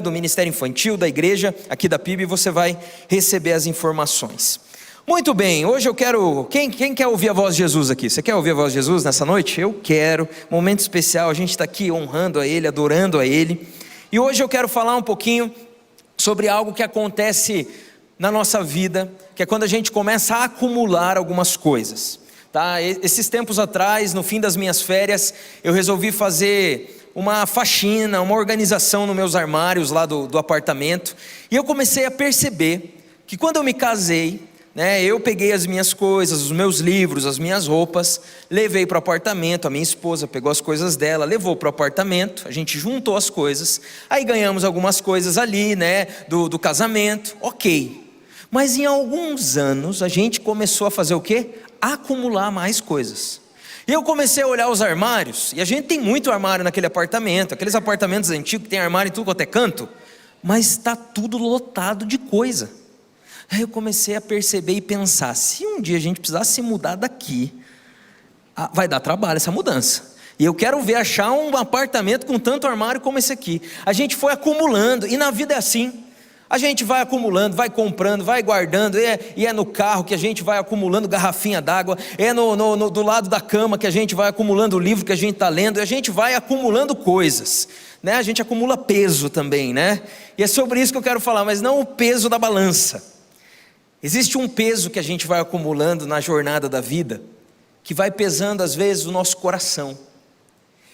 do Ministério Infantil, da igreja, aqui da PIB, você vai receber as informações. Muito bem, hoje eu quero, quem quer ouvir a voz de Jesus aqui? Você quer ouvir a voz de Jesus nessa noite? Eu quero, momento especial, a gente está aqui honrando a Ele, adorando a Ele, e hoje eu quero falar um pouquinho sobre algo que acontece na nossa vida, que é quando a gente começa a acumular algumas coisas, tá? Esses tempos atrás, no fim das minhas férias, eu resolvi fazer uma faxina, uma organização nos meus armários lá do apartamento, e eu comecei a perceber que quando eu me casei, eu peguei as minhas coisas, os meus livros, as minhas roupas, levei para o apartamento, a minha esposa pegou as coisas dela, levou para o apartamento, a gente juntou as coisas, aí ganhamos algumas coisas ali, do casamento, ok. Mas em alguns anos a gente começou a fazer o quê? Acumular mais coisas. E eu comecei a olhar os armários, e a gente tem muito armário naquele apartamento, aqueles apartamentos antigos que tem armário em tudo quanto é canto, mas está tudo lotado de coisa. Aí eu comecei a perceber e pensar, se um dia a gente precisar se mudar daqui, vai dar trabalho essa mudança. E eu quero ver achar um apartamento com tanto armário como esse aqui. A gente foi acumulando, e na vida é assim. A gente vai acumulando, vai comprando, vai guardando, e é no carro que a gente vai acumulando garrafinha d'água, é do lado da cama que a gente vai acumulando o livro que a gente está lendo, e a gente vai acumulando coisas. A gente acumula peso também, E é sobre isso que eu quero falar, mas não o peso da balança. Existe um peso que a gente vai acumulando na jornada da vida, que vai pesando às vezes o nosso coração.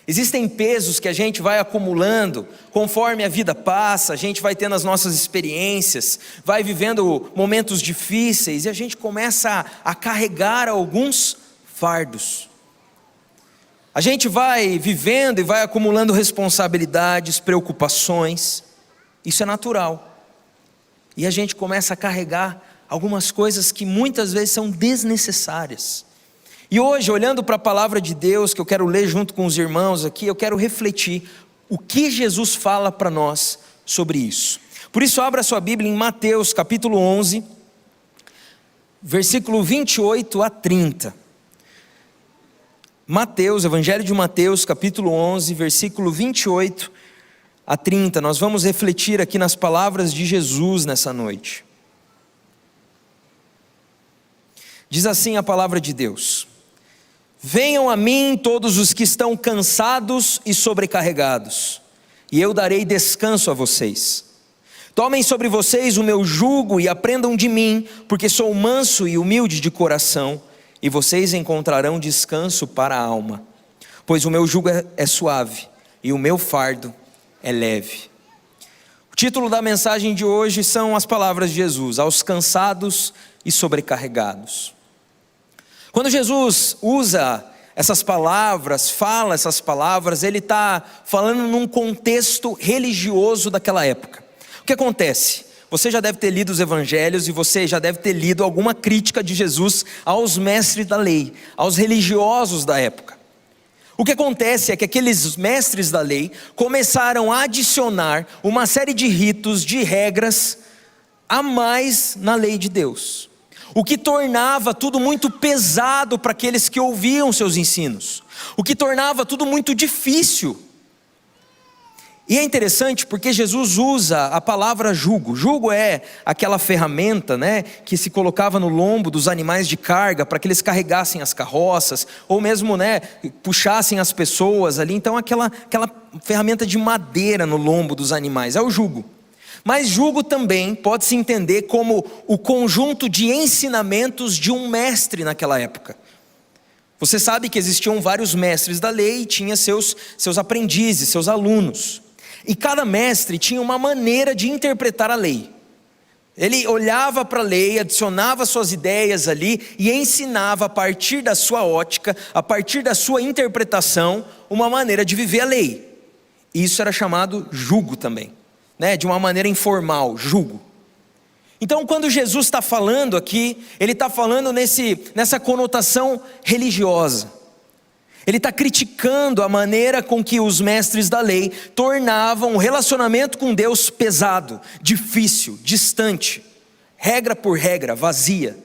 Existem pesos que a gente vai acumulando, conforme a vida passa, a gente vai tendo as nossas experiências, vai vivendo momentos difíceis, e a gente começa a carregar alguns fardos. A gente vai vivendo e vai acumulando responsabilidades, preocupações, isso é natural. E a gente começa a carregar algumas coisas que muitas vezes são desnecessárias. E hoje, olhando para a palavra de Deus, que eu quero ler junto com os irmãos aqui, eu quero refletir o que Jesus fala para nós sobre isso. Por isso, abra sua Bíblia em Mateus capítulo 11, versículo 28 a 30. Mateus, Evangelho de Mateus, capítulo 11, versículo 28 a 30. Nós vamos refletir aqui nas palavras de Jesus nessa noite. Diz assim a palavra de Deus: venham a mim todos os que estão cansados e sobrecarregados, e eu darei descanso a vocês. Tomem sobre vocês o meu jugo e aprendam de mim, porque sou manso e humilde de coração, e vocês encontrarão descanso para a alma. Pois o meu jugo é suave e o meu fardo é leve. O título da mensagem de hoje são as palavras de Jesus: aos cansados e sobrecarregados. Quando Jesus usa essas palavras, fala essas palavras, ele está falando num contexto religioso daquela época. O que acontece? Você já deve ter lido os evangelhos e você já deve ter lido alguma crítica de Jesus aos mestres da lei, aos religiosos da época. O que acontece é que aqueles mestres da lei começaram a adicionar uma série de ritos, de regras a mais na lei de Deus, o que tornava tudo muito pesado para aqueles que ouviam seus ensinos, o que tornava tudo muito difícil. E é interessante porque Jesus usa a palavra jugo. Jugo é aquela ferramenta, que se colocava no lombo dos animais de carga para que eles carregassem as carroças, ou mesmo, puxassem as pessoas ali. Então aquela ferramenta de madeira no lombo dos animais, é o jugo. Mas jugo também pode se entender como o conjunto de ensinamentos de um mestre naquela época. Você sabe que existiam vários mestres da lei e tinha seus aprendizes, seus alunos. E cada mestre tinha uma maneira de interpretar a lei. Ele olhava para a lei, adicionava suas ideias ali e ensinava a partir da sua ótica, a partir da sua interpretação, uma maneira de viver a lei. Isso era chamado jugo também. De uma maneira informal, jugo. Então quando Jesus está falando aqui, ele está falando nessa conotação religiosa. Ele está criticando a maneira com que os mestres da lei tornavam o relacionamento com Deus pesado, difícil, distante, regra por regra, vazia.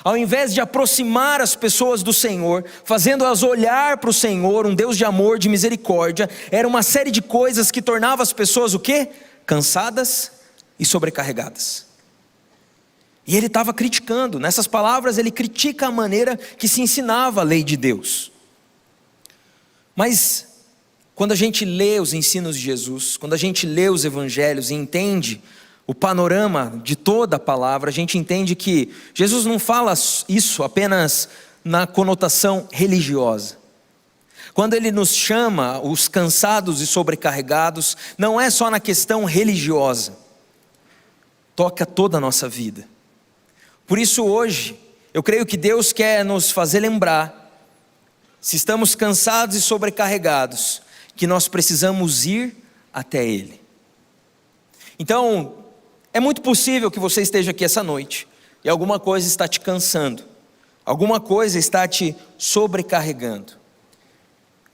Ao invés de aproximar as pessoas do Senhor, fazendo-as olhar para o Senhor, um Deus de amor, de misericórdia, era uma série de coisas que tornava as pessoas o quê? cansadas e sobrecarregadas. E ele estava criticando, nessas palavras ele critica a maneira que se ensinava a lei de Deus. Mas quando a gente lê os ensinos de Jesus, quando a gente lê os evangelhos e entende o panorama de toda a palavra, a gente entende que Jesus não fala isso apenas na conotação religiosa. Quando ele nos chama, os cansados e sobrecarregados, não é só na questão religiosa, toca toda a nossa vida. Por isso hoje, eu creio que Deus quer nos fazer lembrar, se estamos cansados e sobrecarregados, que nós precisamos ir até Ele. Então, é muito possível que você esteja aqui essa noite, e alguma coisa está te cansando, alguma coisa está te sobrecarregando.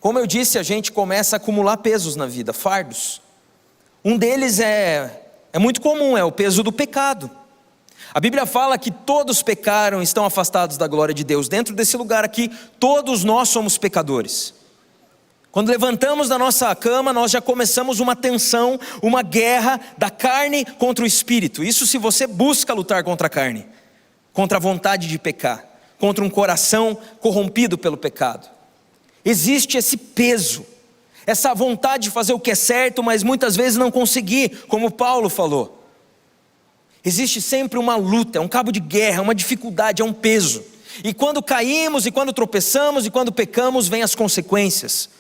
Como eu disse, a gente começa a acumular pesos na vida, fardos. Um deles é muito comum, é o peso do pecado. A Bíblia fala que todos pecaram e estão afastados da glória de Deus. Dentro desse lugar aqui, todos nós somos pecadores. Quando levantamos da nossa cama, nós já começamos uma tensão, uma guerra da carne contra o espírito. Isso se você busca lutar contra a carne, contra a vontade de pecar, contra um coração corrompido pelo pecado. Existe esse peso, essa vontade de fazer o que é certo, mas muitas vezes não conseguir, como Paulo falou. Existe sempre uma luta, é um cabo de guerra, é uma dificuldade, é um peso. E quando caímos, e quando tropeçamos, e quando pecamos, vêm as consequências.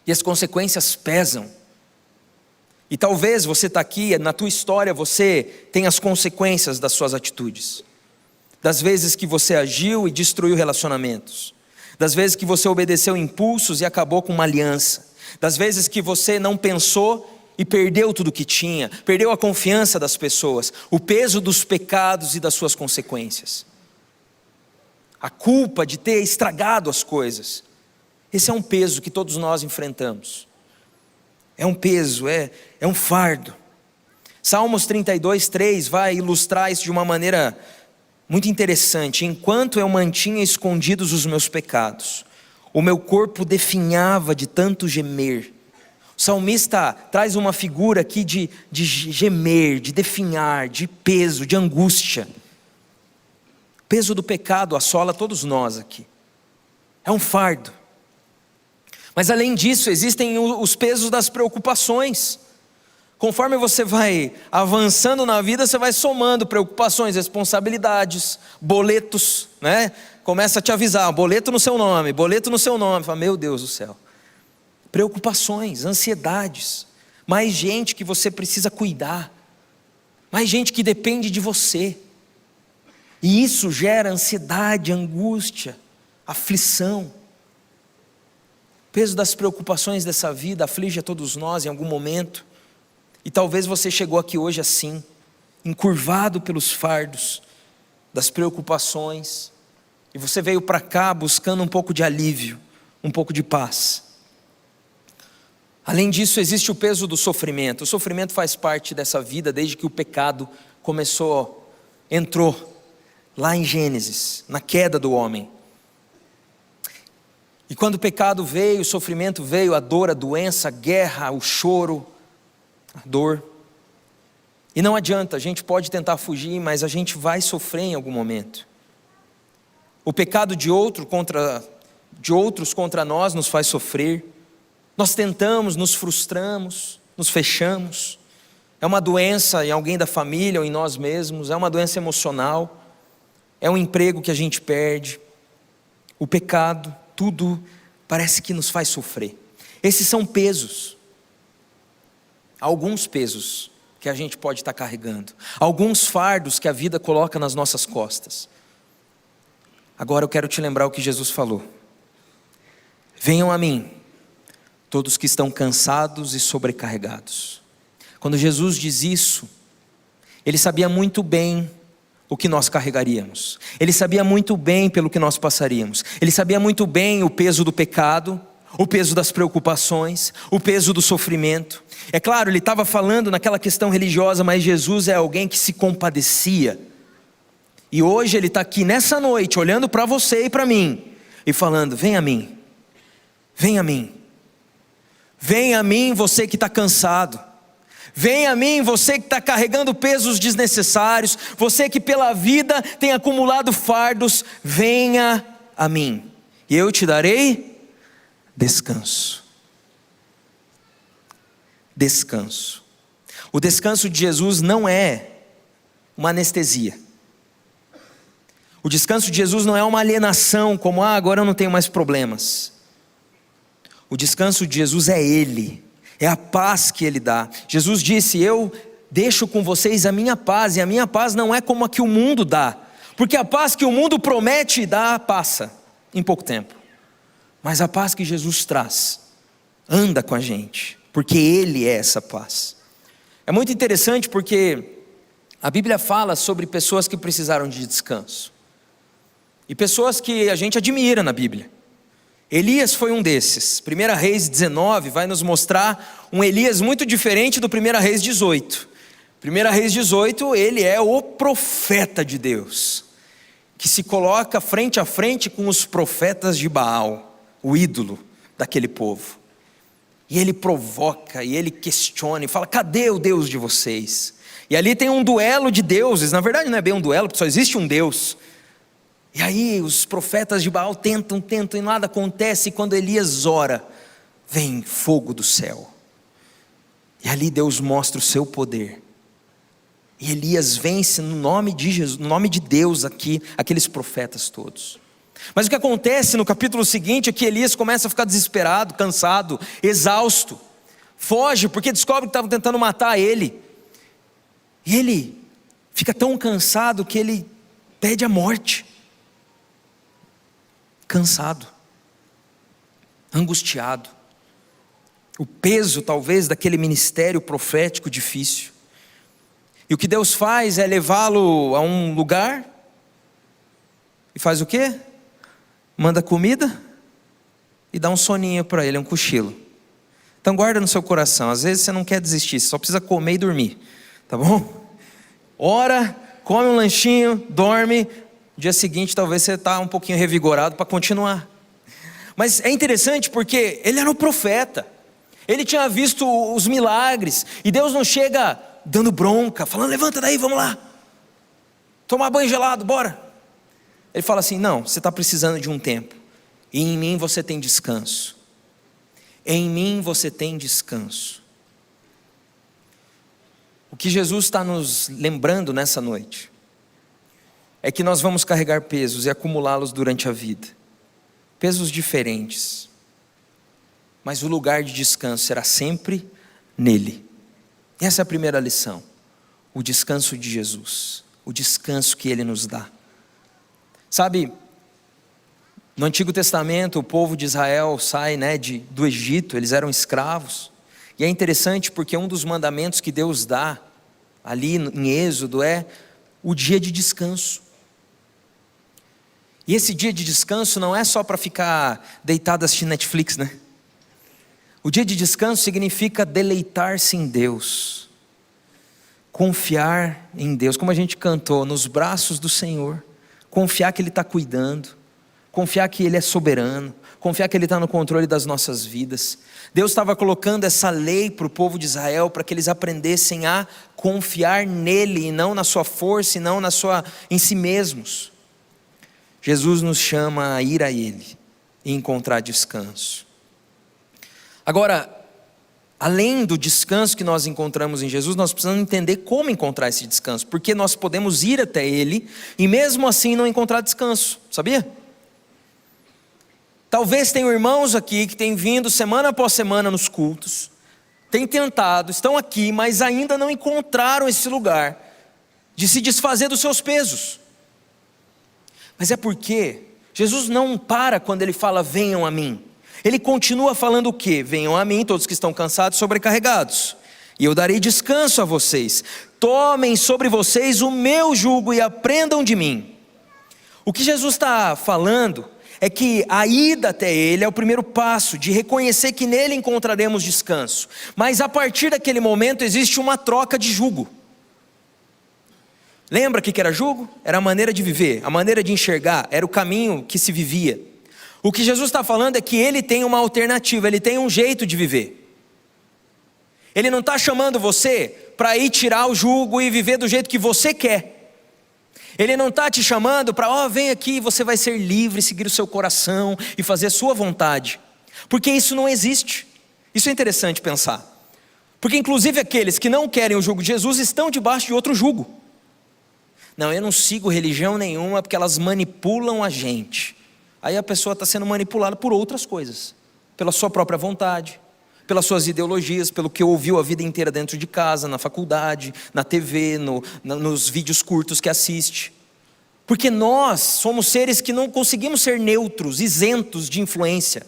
E as consequências pesam. E talvez você está aqui, na tua história você tem as consequências das suas atitudes. Das vezes que você agiu e destruiu relacionamentos. Das vezes que você obedeceu impulsos e acabou com uma aliança. Das vezes que você não pensou e perdeu tudo que tinha. Perdeu a confiança das pessoas. O peso dos pecados e das suas consequências. A culpa de ter estragado as coisas. Esse é um peso que todos nós enfrentamos. É um peso, é um fardo. Salmos 32:3 vai ilustrar isso de uma maneira muito interessante. Enquanto eu mantinha escondidos os meus pecados, o meu corpo definhava de tanto gemer. O salmista traz uma figura aqui de gemer, de definhar, de peso, de angústia. O peso do pecado assola todos nós aqui. É um fardo. Mas além disso, existem os pesos das preocupações. Conforme você vai avançando na vida, você vai somando preocupações, responsabilidades, boletos, né? Começa a te avisar, boleto no seu nome. Fala, meu Deus do céu. Preocupações, ansiedades, mais gente que você precisa cuidar, mais gente que depende de você. E isso gera ansiedade, angústia, aflição. O peso das preocupações dessa vida aflige a todos nós em algum momento. E talvez você chegou aqui hoje assim, encurvado pelos fardos das preocupações, e você veio para cá buscando um pouco de alívio, um pouco de paz. Além disso, existe o peso do sofrimento. O sofrimento faz parte dessa vida desde que o pecado entrou lá em Gênesis, na queda do homem. E quando o pecado veio, o sofrimento veio, a dor, a doença, a guerra, o choro, a dor. E não adianta, a gente pode tentar fugir, mas a gente vai sofrer em algum momento. O pecado de outros contra nós nos faz sofrer. Nós tentamos, nos frustramos, nos fechamos. É uma doença em alguém da família ou em nós mesmos, é uma doença emocional, é um emprego que a gente perde. O pecado, tudo parece que nos faz sofrer. Esses são pesos. Alguns pesos que a gente pode estar carregando. Alguns fardos que a vida coloca nas nossas costas. Agora eu quero te lembrar o que Jesus falou. Venham a mim, todos que estão cansados e sobrecarregados. Quando Jesus diz isso, Ele sabia muito bem o que nós carregaríamos. Ele sabia muito bem pelo que nós passaríamos. Ele sabia muito bem o peso do pecado, o peso das preocupações, o peso do sofrimento. É claro, Ele estava falando naquela questão religiosa, mas Jesus é alguém que se compadecia. E hoje Ele está aqui nessa noite, olhando para você e para mim, e falando, vem a mim, vem a mim. Vem a mim você que está cansado. Venha a mim, você que está carregando pesos desnecessários, você que pela vida tem acumulado fardos, venha a mim, e eu te darei descanso. Descanso. O descanso de Jesus não é uma anestesia. O descanso de Jesus não é uma alienação, como agora eu não tenho mais problemas. O descanso de Jesus é Ele, é a paz que Ele dá. Jesus disse: eu deixo com vocês a minha paz, e a minha paz não é como a que o mundo dá, porque a paz que o mundo promete e dá passa em pouco tempo, mas a paz que Jesus traz anda com a gente, porque Ele é essa paz. É muito interessante porque a Bíblia fala sobre pessoas que precisaram de descanso, e pessoas que a gente admira na Bíblia. Elias foi um desses. 1 Reis 19 vai nos mostrar um Elias muito diferente do 1 Reis 18. 1 Reis 18, ele é o profeta de Deus, que se coloca frente a frente com os profetas de Baal, o ídolo daquele povo. E ele provoca, e ele questiona, e fala: cadê o Deus de vocês? E ali tem um duelo de deuses. Na verdade não é bem um duelo, porque só existe um Deus. E aí os profetas de Baal tentam e nada acontece. E quando Elias ora, vem fogo do céu. E ali Deus mostra o seu poder. E Elias vence no nome de Jesus, no nome de Deus aqui, aqueles profetas todos. Mas o que acontece no capítulo seguinte é que Elias começa a ficar desesperado, cansado, exausto. Foge porque descobre que estavam tentando matar ele. E ele fica tão cansado que ele pede a morte. Cansado, angustiado, o peso talvez daquele ministério profético difícil. E o que Deus faz é levá-lo a um lugar, e faz o quê? Manda comida e dá um soninho para ele, um cochilo. Então guarda no seu coração, às vezes você não quer desistir, você só precisa comer e dormir, tá bom? Ora, come um lanchinho, dorme. Dia seguinte talvez você está um pouquinho revigorado para continuar. Mas é interessante porque ele era um profeta, ele tinha visto os milagres, e Deus não chega dando bronca, falando: levanta daí, vamos lá tomar banho gelado, bora. Ele fala assim: não, você está precisando de um tempo, e em mim você tem descanso. Em mim você tem descanso. O que Jesus está nos lembrando nessa noite é que nós vamos carregar pesos e acumulá-los durante a vida, pesos diferentes, mas o lugar de descanso será sempre nele. Essa é a primeira lição, o descanso de Jesus, o descanso que Ele nos dá. Sabe, no Antigo Testamento o povo de Israel sai do Egito, eles eram escravos, e é interessante porque um dos mandamentos que Deus dá ali em Êxodo é o dia de descanso. E esse dia de descanso não é só para ficar deitado assistindo Netflix, né? O dia de descanso significa deleitar-se em Deus, confiar em Deus, como a gente cantou, nos braços do Senhor, confiar que Ele está cuidando, confiar que Ele é soberano, confiar que Ele está no controle das nossas vidas. Deus estava colocando essa lei para o povo de Israel, para que eles aprendessem a confiar nele, e não na sua força, e não em si mesmos. Jesus nos chama a ir a Ele e encontrar descanso. Agora, além do descanso que nós encontramos em Jesus, nós precisamos entender como encontrar esse descanso, porque nós podemos ir até Ele e mesmo assim não encontrar descanso, sabia? Talvez tenham irmãos aqui que têm vindo semana após semana nos cultos, têm tentado, estão aqui, mas ainda não encontraram esse lugar de se desfazer dos seus pesos. Mas é porque Jesus não para quando Ele fala: venham a mim. Ele continua falando o quê? Venham a mim todos que estão cansados e sobrecarregados, e eu darei descanso a vocês. Tomem sobre vocês o meu jugo e aprendam de mim. O que Jesus está falando é que a ida até Ele é o primeiro passo de reconhecer que nele encontraremos descanso. Mas a partir daquele momento existe uma troca de jugo. Lembra o que era jugo? Era a maneira de viver, a maneira de enxergar, era o caminho que se vivia. O que Jesus está falando é que Ele tem uma alternativa, Ele tem um jeito de viver. Ele não está chamando você para ir tirar o jugo e viver do jeito que você quer. Ele não está te chamando para, vem aqui, você vai ser livre, seguir o seu coração e fazer a sua vontade. Porque isso não existe. Isso é interessante pensar. Porque inclusive aqueles que não querem o jugo de Jesus estão debaixo de outro jugo. Não, eu não sigo religião nenhuma porque elas manipulam a gente. Aí a pessoa está sendo manipulada por outras coisas. Pela sua própria vontade, pelas suas ideologias, pelo que ouviu a vida inteira dentro de casa, na faculdade, na TV, nos vídeos curtos que assiste. Porque nós somos seres que não conseguimos ser neutros, isentos de influência.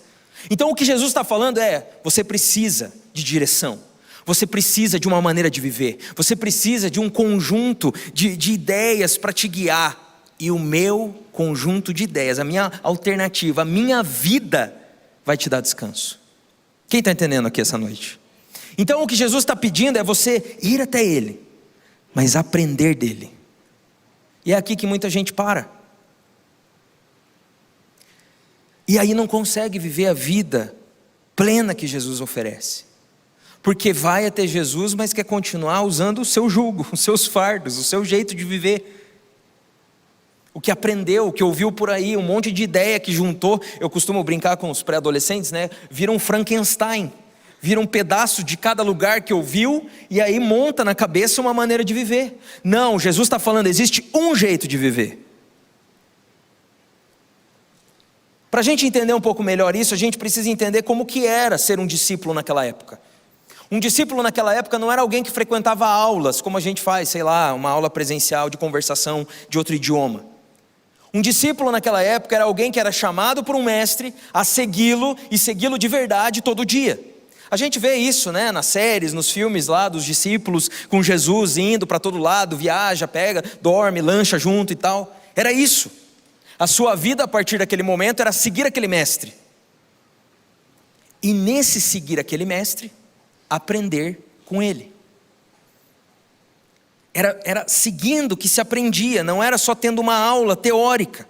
Então o que Jesus está falando é, você precisa de direção. Você precisa de uma maneira de viver. Você precisa de um conjunto de ideias para te guiar. E o meu conjunto de ideias, a minha alternativa, a minha vida vai te dar descanso. Quem está entendendo aqui essa noite? Então o que Jesus está pedindo é você ir até Ele, mas aprender dEle. E é aqui que muita gente para. E aí não consegue viver a vida plena que Jesus oferece. Porque vai até Jesus, mas quer continuar usando o seu jugo, os seus fardos, o seu jeito de viver. O que aprendeu, o que ouviu por aí, um monte de ideia que juntou. Eu costumo brincar com os pré-adolescentes, né? Vira um Frankenstein. Vira um pedaço de cada lugar que ouviu e aí monta na cabeça uma maneira de viver. Não, Jesus está falando, existe um jeito de viver. Para a gente entender um pouco melhor isso, a gente precisa entender como que era ser um discípulo naquela época. Um discípulo naquela época não era alguém que frequentava aulas, como a gente faz, sei lá, uma aula presencial de conversação de outro idioma. Um discípulo naquela época era alguém que era chamado por um mestre a segui-lo e segui-lo de verdade todo dia. A gente vê isso, né, nas séries, nos filmes lá dos discípulos com Jesus indo para todo lado, viaja, pega, dorme, lancha junto e tal. Era isso. A sua vida a partir daquele momento era seguir aquele mestre. E nesse seguir aquele mestre, aprender com ele. Era seguindo que se aprendia, não era só tendo uma aula teórica.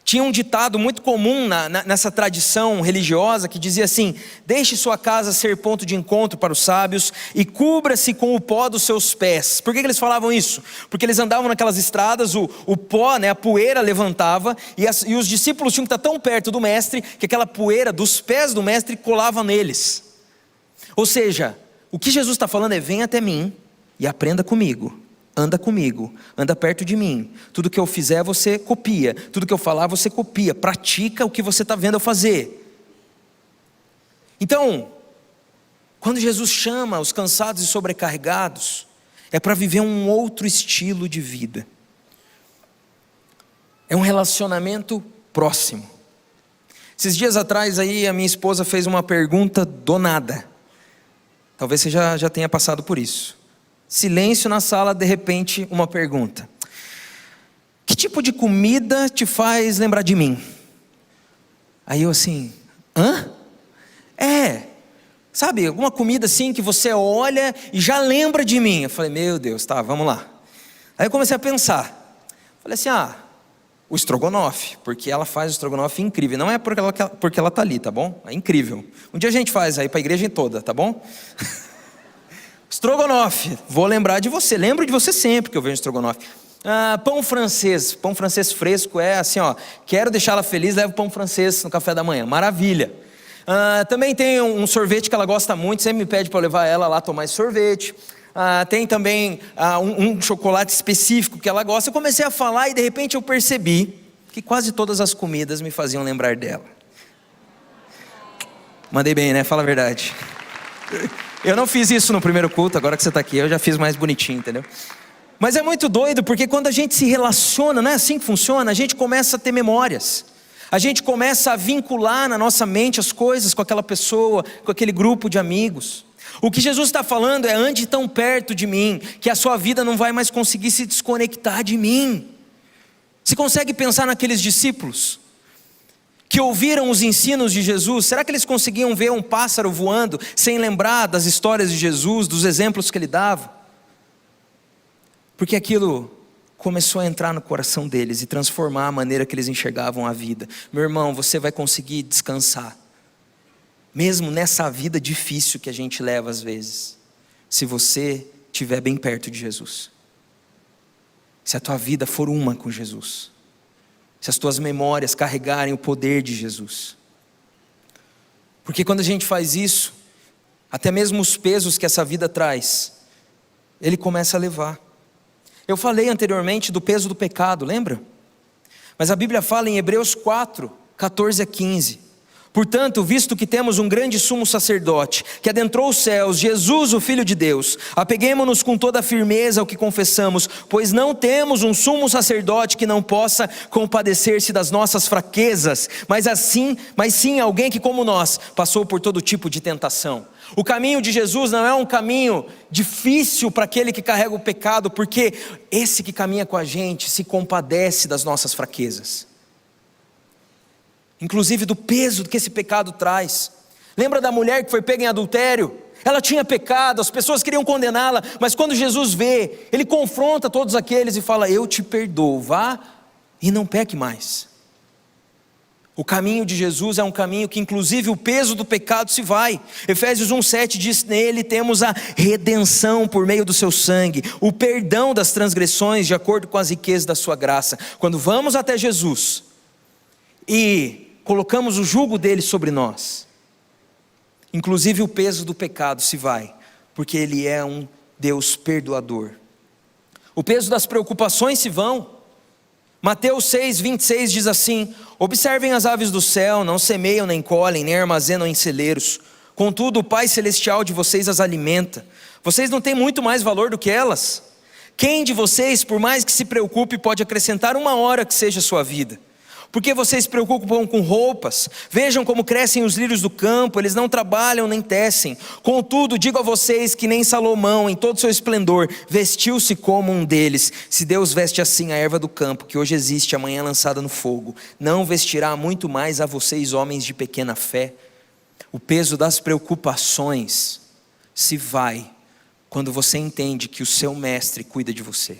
Tinha um ditado muito comum nessa tradição religiosa que dizia assim: deixe sua casa ser ponto de encontro para os sábios e cubra-se com o pó dos seus pés. Por que eles falavam isso? Porque eles andavam naquelas estradas, o pó, né, a poeira levantava e os discípulos tinham que estar tão perto do mestre que aquela poeira dos pés do mestre colava neles. Ou seja, o que Jesus está falando é: vem até mim e aprenda comigo. Anda perto de mim. Tudo que eu fizer você copia, tudo que eu falar você copia, pratica o que você está vendo eu fazer. Então, quando Jesus chama os cansados e sobrecarregados, é para viver um outro estilo de vida. É um relacionamento próximo. Esses dias atrás aí a minha esposa fez uma pergunta do nada. Talvez você já tenha passado por isso. Silêncio na sala, de repente uma pergunta: que tipo de comida te faz lembrar de mim? Aí eu assim, sabe, alguma comida assim que você olha e já lembra de mim. Eu falei, meu Deus, tá, vamos lá. Aí eu comecei a pensar, falei assim, o estrogonofe, porque ela faz o estrogonofe incrível. Não é porque ela tá ali, tá bom? É incrível. Um dia a gente faz aí para a igreja toda, tá bom? Estrogonofe, vou lembrar de você, lembro de você sempre que eu vejo estrogonofe. Pão francês fresco, é assim, quero deixá-la feliz, levo pão francês no café da manhã, maravilha. Também tem um sorvete que ela gosta muito, sempre me pede para levar ela lá tomar esse sorvete. Tem também um chocolate específico que ela gosta. Eu comecei a falar e de repente eu percebi que quase todas as comidas me faziam lembrar dela. Mandei bem, né? Fala a verdade. Eu não fiz isso no primeiro culto, agora que você está aqui, eu já fiz mais bonitinho, entendeu? Mas é muito doido, porque quando a gente se relaciona, não é assim que funciona, a gente começa a ter memórias. A gente começa a vincular na nossa mente as coisas com aquela pessoa, com aquele grupo de amigos. O que Jesus está falando é: ande tão perto de mim, que a sua vida não vai mais conseguir se desconectar de mim. Você consegue pensar naqueles discípulos que ouviram os ensinos de Jesus? Será que eles conseguiam ver um pássaro voando sem lembrar das histórias de Jesus, dos exemplos que ele dava? Porque aquilo começou a entrar no coração deles e transformar a maneira que eles enxergavam a vida. Meu irmão, você vai conseguir descansar, mesmo nessa vida difícil que a gente leva às vezes. se você estiver bem perto de Jesus. Se a tua vida for uma com Jesus. Se as tuas memórias carregarem o poder de Jesus. Porque quando a gente faz isso, até mesmo os pesos que essa vida traz, ele começa a levar. Eu falei anteriormente do peso do pecado, lembra? Mas a Bíblia fala em Hebreus 4, 14 a 15. Portanto, visto que temos um grande sumo sacerdote, que adentrou os céus, Jesus, o Filho de Deus, apeguemo-nos com toda a firmeza ao que confessamos, pois não temos um sumo sacerdote que não possa compadecer-se das nossas fraquezas, mas sim alguém que, como nós, passou por todo tipo de tentação. O caminho de Jesus não é um caminho difícil para aquele que carrega o pecado, porque esse que caminha com a gente se compadece das nossas fraquezas. Inclusive do peso que esse pecado traz. Lembra da mulher que foi pega em adultério? Ela tinha pecado, as pessoas queriam condená-la, mas quando Jesus vê, ele confronta todos aqueles e fala: eu te perdoo, vá e não peque mais. O caminho de Jesus é um caminho que inclusive o peso do pecado se vai. Efésios 1,7 diz: nele temos a redenção por meio do seu sangue, o perdão das transgressões de acordo com as riquezas da sua graça. Quando vamos até Jesus e colocamos o jugo dele sobre nós, inclusive o peso do pecado se vai, porque ele é um Deus perdoador. O peso das preocupações se vão. Mateus 6,26 diz assim: observem as aves do céu, não semeiam, nem colhem, nem armazenam em celeiros, contudo o Pai Celestial de vocês as alimenta. Vocês não têm muito mais valor do que elas? Quem de vocês, por mais que se preocupe, pode acrescentar uma hora que seja a sua vida? Porque vocês se preocupam com roupas? Vejam como crescem os lírios do campo, eles não trabalham nem tecem. Contudo, digo a vocês que nem Salomão, em todo seu esplendor, vestiu-se como um deles. Se Deus veste assim a erva do campo, que hoje existe, amanhã lançada no fogo, não vestirá muito mais a vocês, homens de pequena fé? O peso das preocupações se vai quando você entende que o seu mestre cuida de você.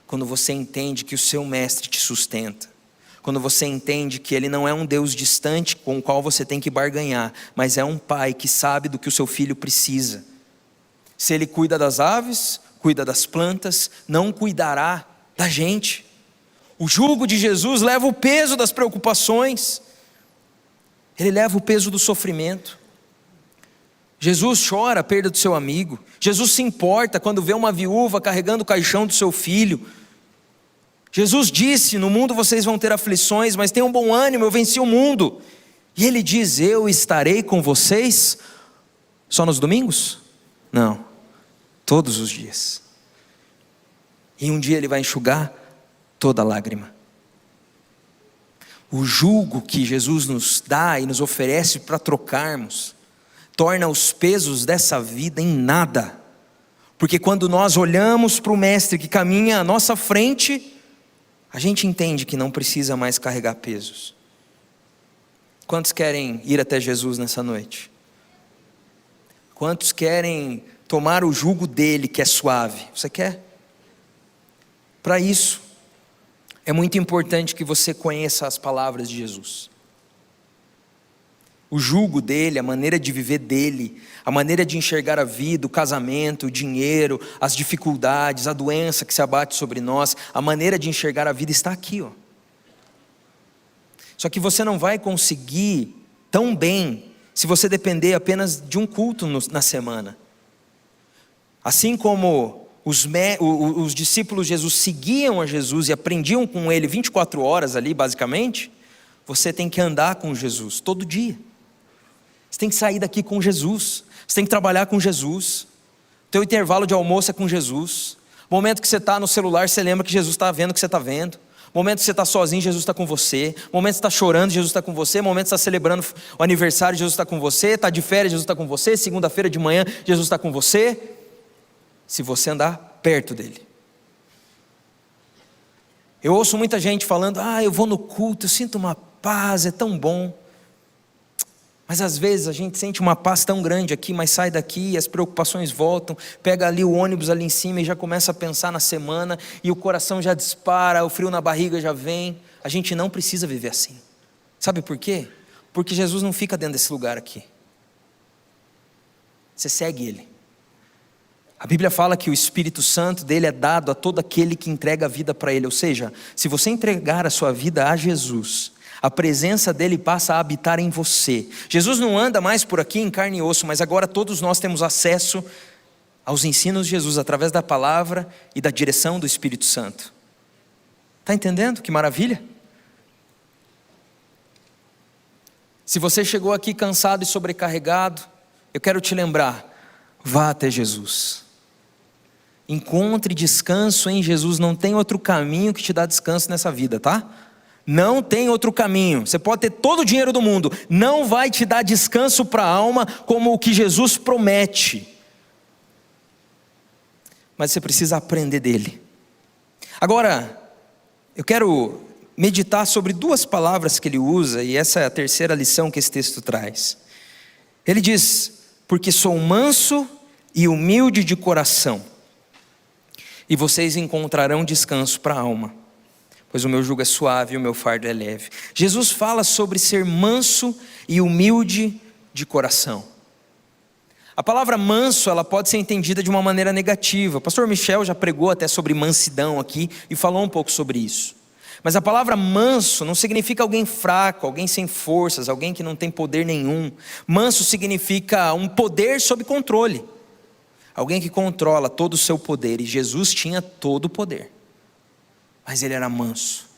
Quando você entende que o seu mestre te sustenta. Quando você entende que ele não é um Deus distante com o qual você tem que barganhar, mas é um pai que sabe do que o seu filho precisa. Se ele cuida das aves, cuida das plantas, não cuidará da gente. O jugo de Jesus leva o peso das preocupações. Ele leva o peso do sofrimento. Jesus chora a perda do seu amigo. Jesus se importa quando vê uma viúva carregando o caixão do seu filho. Jesus disse: no mundo vocês vão ter aflições, mas tenham bom ânimo, eu venci o mundo. E ele diz: eu estarei com vocês só nos domingos? Não, todos os dias. E um dia ele vai enxugar toda lágrima. O jugo que Jesus nos dá e nos oferece para trocarmos, torna os pesos dessa vida em nada. Porque quando nós olhamos para o Mestre que caminha à nossa frente, a gente entende que não precisa mais carregar pesos. Quantos querem ir até Jesus nessa noite? Quantos querem tomar o jugo dele que é suave? Você quer? Para isso, é muito importante que você conheça as palavras de Jesus. O jugo dele, a maneira de viver dele, a maneira de enxergar a vida, o casamento, o dinheiro, as dificuldades, a doença que se abate sobre nós, a maneira de enxergar a vida está aqui, ó. Só que você não vai conseguir tão bem se você depender apenas de um culto na semana. Assim como os discípulos de Jesus seguiam a Jesus e aprendiam com ele 24 horas ali basicamente, você tem que andar com Jesus todo dia. Você tem que sair daqui com Jesus. Você tem que trabalhar com Jesus. Teu intervalo de almoço é com Jesus. O momento que você está no celular, você lembra que Jesus está vendo o que você está vendo. O momento que você está sozinho, Jesus está com você. O momento que você está chorando, Jesus está com você. O momento que você está celebrando o aniversário, Jesus está com você. Está de férias, Jesus está com você. Segunda-feira de manhã, Jesus está com você. Se você andar perto dele. Eu ouço muita gente falando: eu vou no culto, eu sinto uma paz, é tão bom. Mas às vezes a gente sente uma paz tão grande aqui, mas sai daqui, as preocupações voltam, pega ali o ônibus ali em cima e já começa a pensar na semana, e o coração já dispara, o frio na barriga já vem. A gente não precisa viver assim. Sabe por quê? Porque Jesus não fica dentro desse lugar aqui. Você segue ele. A Bíblia fala que o Espírito Santo dele é dado a todo aquele que entrega a vida para ele. Ou seja, se você entregar a sua vida a Jesus, a presença dele passa a habitar em você. Jesus não anda mais por aqui em carne e osso, mas agora todos nós temos acesso aos ensinos de Jesus através da palavra e da direção do Espírito Santo. Está entendendo? Que maravilha! Se você chegou aqui cansado e sobrecarregado, eu quero te lembrar, vá até Jesus. Encontre descanso em Jesus. Não tem outro caminho que te dá descanso nessa vida, tá? Não tem outro caminho. Você pode ter todo o dinheiro do mundo, não vai te dar descanso para a alma como o que Jesus promete. Mas você precisa aprender dele. Agora, eu quero meditar sobre duas palavras que ele usa, e essa é a terceira lição que esse texto traz. Ele diz: porque sou manso e humilde de coração, e vocês encontrarão descanso para a alma, pois o meu jugo é suave e o meu fardo é leve. Jesus fala sobre ser manso e humilde de coração. A palavra manso, ela pode ser entendida de uma maneira negativa. O pastor Michel já pregou até sobre mansidão aqui e falou um pouco sobre isso. Mas a palavra manso não significa alguém fraco, alguém sem forças, alguém que não tem poder nenhum. Manso significa um poder sob controle. Alguém que controla todo o seu poder, e Jesus tinha todo o poder, mas ele era manso.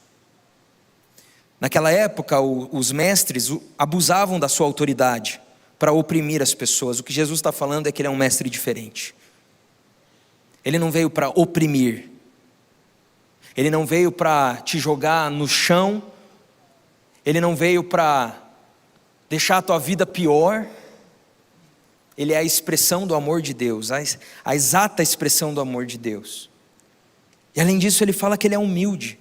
Naquela época, os mestres abusavam da sua autoridade para oprimir as pessoas. O que Jesus está falando é que ele é um mestre diferente. Ele não veio para oprimir, ele não veio para te jogar no chão, ele não veio para deixar a tua vida pior. Ele é a expressão do amor de Deus, a exata expressão do amor de Deus. E além disso ele fala que ele é humilde.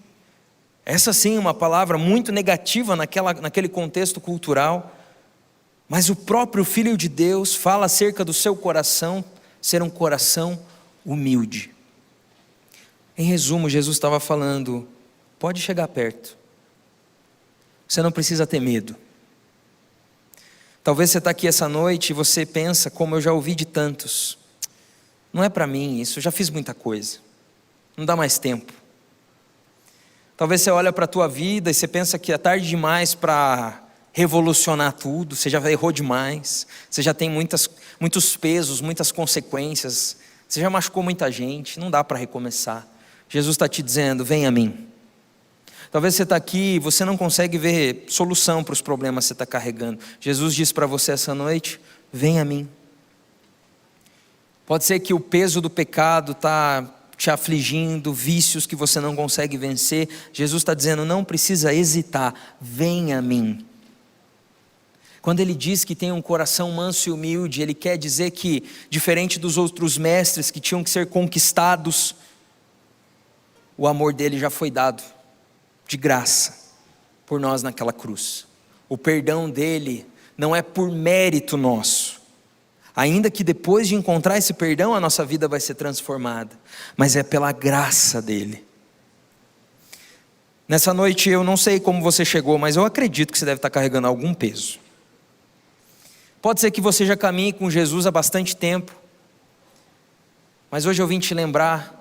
Essa sim é uma palavra muito negativa naquele contexto cultural. Mas o próprio Filho de Deus fala acerca do seu coração ser um coração humilde. Em resumo, Jesus estava falando: pode chegar perto. Você não precisa ter medo. Talvez você está aqui essa noite e você pensa, como eu já ouvi de tantos: não é para mim isso, eu já fiz muita coisa, não dá mais tempo. Talvez você olha para a tua vida e você pensa que é tarde demais para revolucionar tudo, você já errou demais, você já tem muitos pesos, muitas consequências, você já machucou muita gente, não dá para recomeçar. Jesus está te dizendo: vem a mim. Talvez você está aqui e você não consegue ver solução para os problemas que você está carregando. Jesus diz para você essa noite: vem a mim. Pode ser que o peso do pecado está te afligindo, vícios que você não consegue vencer. Jesus está dizendo: não precisa hesitar, vem a mim. Quando ele diz que tem um coração manso e humilde, ele quer dizer que, diferente dos outros mestres que tinham que ser conquistados, o amor dele já foi dado de graça por nós naquela cruz. O perdão dele não é por mérito nosso, ainda que depois de encontrar esse perdão a nossa vida vai ser transformada, mas é pela graça dele. Nessa noite eu não sei como você chegou, mas eu acredito que você deve estar carregando algum peso. Pode ser que você já caminhe com Jesus há bastante tempo, mas hoje eu vim te lembrar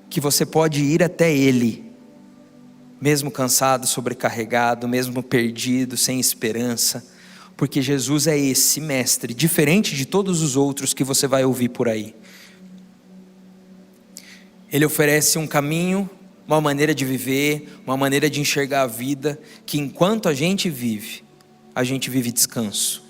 que você pode ir até ele, mesmo cansado, sobrecarregado, mesmo perdido, sem esperança, porque Jesus é esse mestre, diferente de todos os outros que você vai ouvir por aí. Ele oferece um caminho, uma maneira de viver, uma maneira de enxergar a vida, que enquanto a gente vive descanso.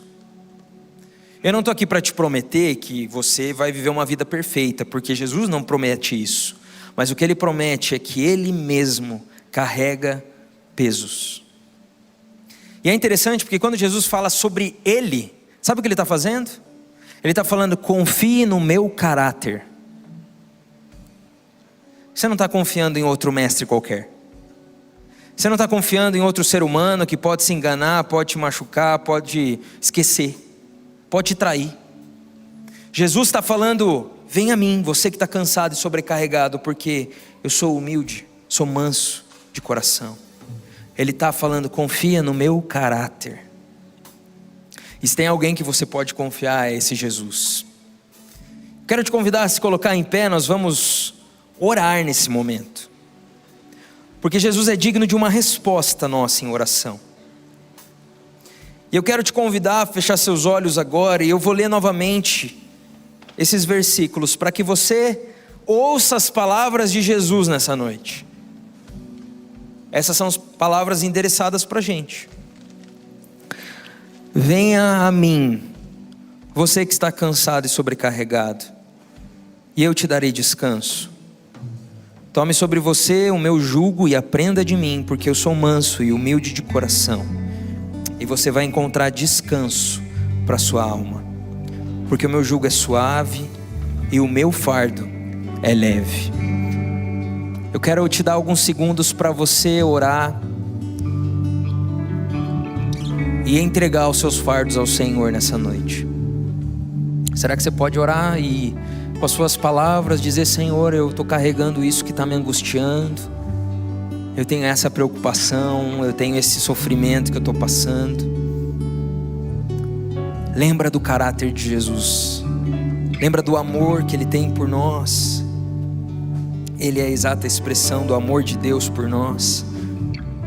Eu não estou aqui para te prometer que você vai viver uma vida perfeita, porque Jesus não promete isso, mas o que ele promete é que ele mesmo carrega pesos. E é interessante porque quando Jesus fala sobre ele, sabe o que ele está fazendo? Ele está falando: confie no meu caráter. Você não está confiando em outro mestre qualquer. Você não está confiando em outro ser humano que pode se enganar, pode te machucar, pode esquecer, pode te trair. Jesus está falando: vem a mim, você que está cansado e sobrecarregado, porque eu sou humilde, sou manso de coração. Ele está falando: confia no meu caráter. E se tem alguém que você pode confiar, é esse Jesus. Quero te convidar a se colocar em pé, nós vamos orar nesse momento. Porque Jesus é digno de uma resposta nossa em oração. E eu quero te convidar a fechar seus olhos agora, e eu vou ler novamente esses versículos, para que você ouça as palavras de Jesus nessa noite. Essas são as palavras endereçadas para a gente. Venha a mim, você que está cansado e sobrecarregado, e eu te darei descanso. Tome sobre você o meu jugo e aprenda de mim, porque eu sou manso e humilde de coração, e você vai encontrar descanso para a sua alma, porque o meu jugo é suave e o meu fardo é leve. Eu quero te dar alguns segundos para você orar e entregar os seus fardos ao Senhor nessa noite. Será que você pode orar e com as suas palavras dizer: Senhor, eu estou carregando isso que está me angustiando, eu tenho essa preocupação, eu tenho esse sofrimento que eu estou passando. Lembra do caráter de Jesus, lembra do amor que Ele tem por nós. Ele é a exata expressão do amor de Deus por nós.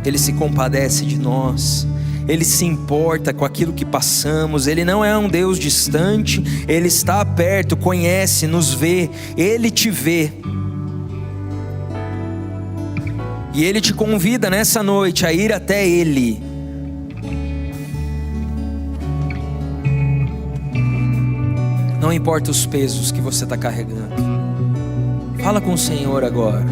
Ele se compadece de nós, Ele se importa com aquilo que passamos. Ele não é um Deus distante, Ele está perto, conhece, nos vê, Ele te vê. E Ele te convida nessa noite a ir até Ele. Não importa os pesos que você está carregando, fala com o Senhor agora.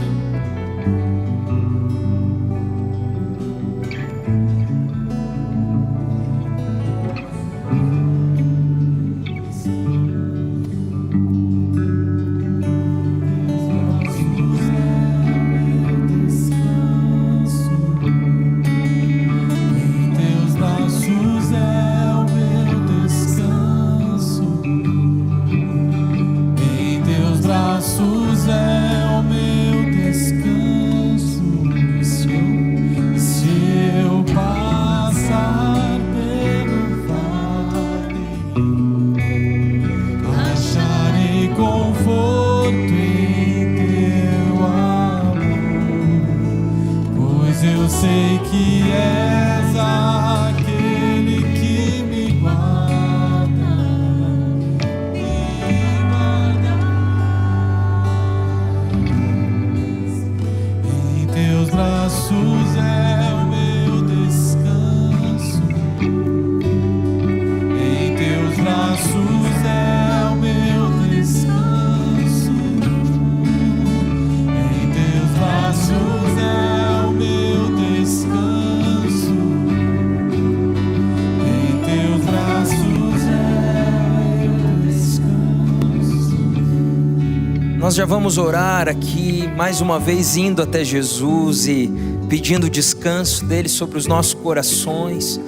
Nós já vamos orar aqui mais uma vez, indo até Jesus e pedindo o descanso dele sobre os nossos corações.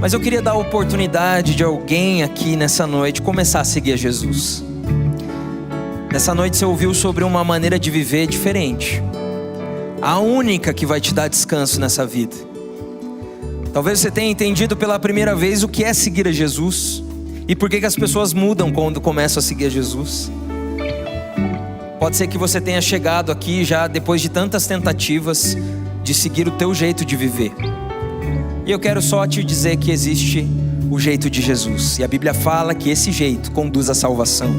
Mas eu queria dar a oportunidade de alguém aqui nessa noite começar a seguir a Jesus. Nessa noite você ouviu sobre uma maneira de viver diferente, a única que vai te dar descanso nessa vida. Talvez você tenha entendido pela primeira vez o que é seguir a Jesus e por que as pessoas mudam quando começam a seguir a Jesus. Pode ser que você tenha chegado aqui já depois de tantas tentativas de seguir o teu jeito de viver. E eu quero só te dizer que existe o jeito de Jesus, e a Bíblia fala que esse jeito conduz à salvação.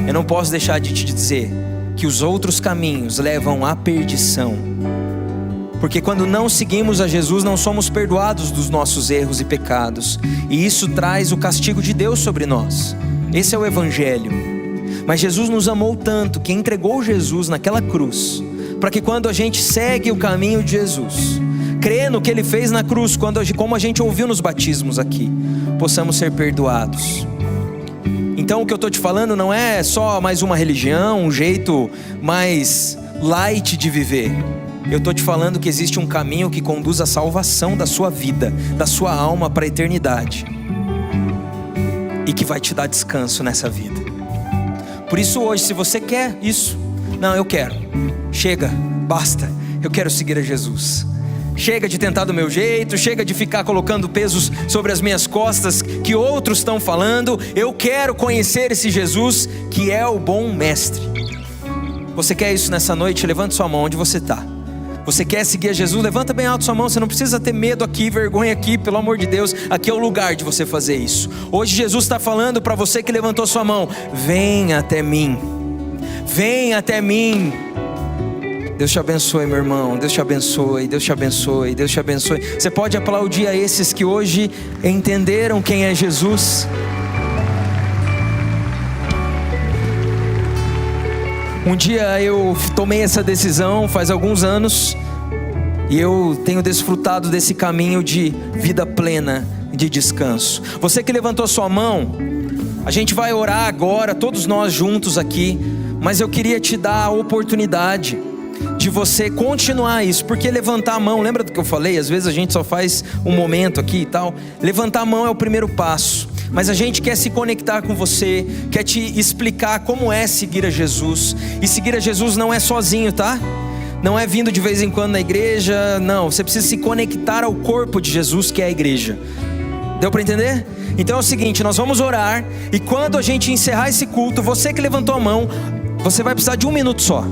Eu não posso deixar de te dizer que os outros caminhos levam à perdição, porque quando não seguimos a Jesus, não somos perdoados dos nossos erros e pecados, e isso traz o castigo de Deus sobre nós. Esse é o Evangelho. Mas Jesus nos amou tanto que entregou Jesus naquela cruz, para que quando a gente segue o caminho de Jesus, crê no que Ele fez na cruz, como a gente ouviu nos batismos aqui, possamos ser perdoados. Então o que eu estou te falando não é só mais uma religião, um jeito mais light de viver. Eu estou te falando que existe um caminho que conduz à salvação da sua vida, da sua alma para a eternidade, e que vai te dar descanso nessa vida. Por isso hoje, se você quer isso, não, eu quero, chega, basta, eu quero seguir a Jesus, Chega de tentar do meu jeito, chega de ficar colocando pesos sobre as minhas costas que outros estão falando. Eu quero conhecer esse Jesus que é o bom mestre. Você quer isso nessa noite? Levante sua mão onde você está. Você quer seguir a Jesus? Levanta bem alto sua mão. Você não precisa ter medo aqui, vergonha aqui, pelo amor de Deus. Aqui é o lugar de você fazer isso. Hoje Jesus está falando para você que levantou sua mão: venha até mim, venha até mim. Deus te abençoe, meu irmão. Deus te abençoe, Deus te abençoe, Deus te abençoe. Você pode aplaudir a esses que hoje entenderam quem é Jesus. Um dia eu tomei essa decisão faz alguns anos, e eu tenho desfrutado desse caminho de vida plena, de descanso. Você que levantou sua mão, a gente vai orar agora, todos nós juntos aqui, mas eu queria te dar a oportunidade de você continuar isso, porque levantar a mão, lembra do que eu falei? Às vezes a gente só faz um momento aqui e tal. Levantar a mão é o primeiro passo, mas a gente quer se conectar com você, quer te explicar como é seguir a Jesus. E seguir a Jesus não é sozinho, tá? Não é vindo de vez em quando na igreja, não. Você precisa se conectar ao corpo de Jesus, que é a igreja. Deu para entender? Então é o seguinte, nós vamos orar, e quando a gente encerrar esse culto, você que levantou a mão, você vai precisar de 1 minuto só.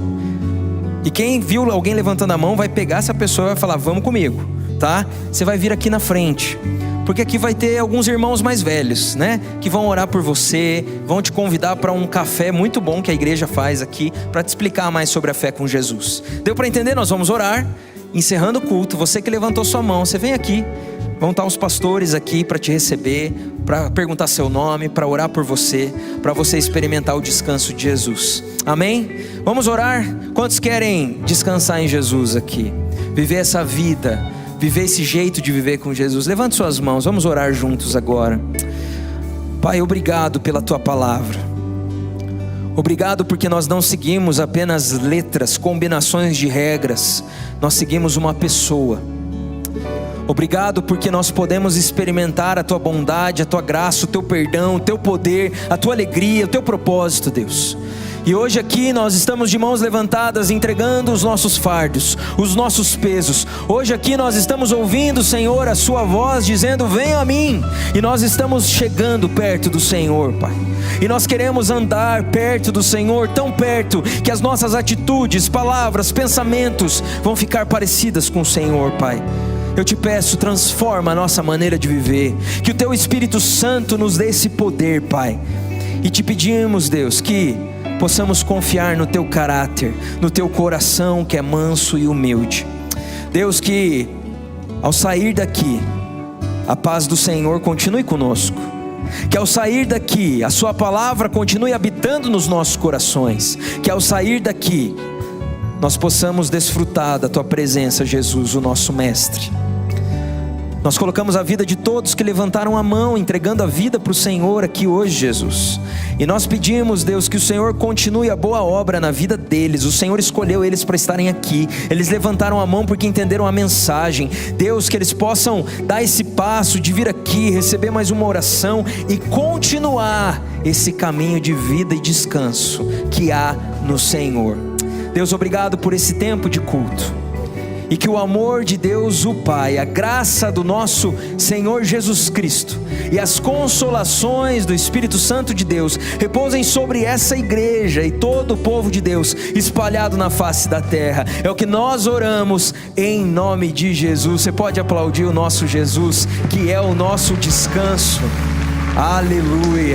E quem viu alguém levantando a mão vai pegar essa pessoa e vai falar: vamos comigo, tá? Você vai vir aqui na frente, porque aqui vai ter alguns irmãos mais velhos, né? Que vão orar por você, vão te convidar para um café muito bom que a igreja faz aqui, para te explicar mais sobre a fé com Jesus. Deu para entender? Nós vamos orar, encerrando o culto. Você que levantou sua mão, você vem aqui. Vão estar os pastores aqui para te receber, para perguntar seu nome, para orar por você, para você experimentar o descanso de Jesus. Amém? Vamos orar? Quantos querem descansar em Jesus aqui? Viver essa vida, viver esse jeito de viver com Jesus? Levante suas mãos, vamos orar juntos agora. Pai, obrigado pela tua palavra. Obrigado porque nós não seguimos apenas letras, combinações de regras. Nós seguimos uma pessoa. Obrigado porque nós podemos experimentar a tua bondade, a tua graça, o teu perdão, o teu poder, a tua alegria, o teu propósito, Deus. E hoje aqui nós estamos de mãos levantadas, entregando os nossos fardos, os nossos pesos. Hoje aqui nós estamos ouvindo, Senhor, a sua voz dizendo: venha a mim. E nós estamos chegando perto do Senhor, Pai. E nós queremos andar perto do Senhor, tão perto que as nossas atitudes, palavras, pensamentos vão ficar parecidas com o Senhor, Pai. Eu te peço, transforma a nossa maneira de viver, que o teu Espírito Santo nos dê esse poder, Pai. E te pedimos, Deus, que possamos confiar no teu caráter, no teu coração que é manso e humilde. Deus, que ao sair daqui, a paz do Senhor continue conosco. Que ao sair daqui, a sua palavra continue habitando nos nossos corações. Que ao sair daqui, nós possamos desfrutar da tua presença, Jesus, o nosso mestre. Nós colocamos a vida de todos que levantaram a mão, entregando a vida para o Senhor aqui hoje, Jesus. E nós pedimos, Deus, que o Senhor continue a boa obra na vida deles. O Senhor escolheu eles para estarem aqui. Eles levantaram a mão porque entenderam a mensagem. Deus, que eles possam dar esse passo de vir aqui, receber mais uma oração e continuar esse caminho de vida e descanso que há no Senhor. Deus, obrigado por esse tempo de culto. E que o amor de Deus, o Pai, a graça do nosso Senhor Jesus Cristo e as consolações do Espírito Santo de Deus repousem sobre essa igreja e todo o povo de Deus espalhado na face da terra. É o que nós oramos em nome de Jesus. Você pode aplaudir o nosso Jesus, que é o nosso descanso. Aleluia.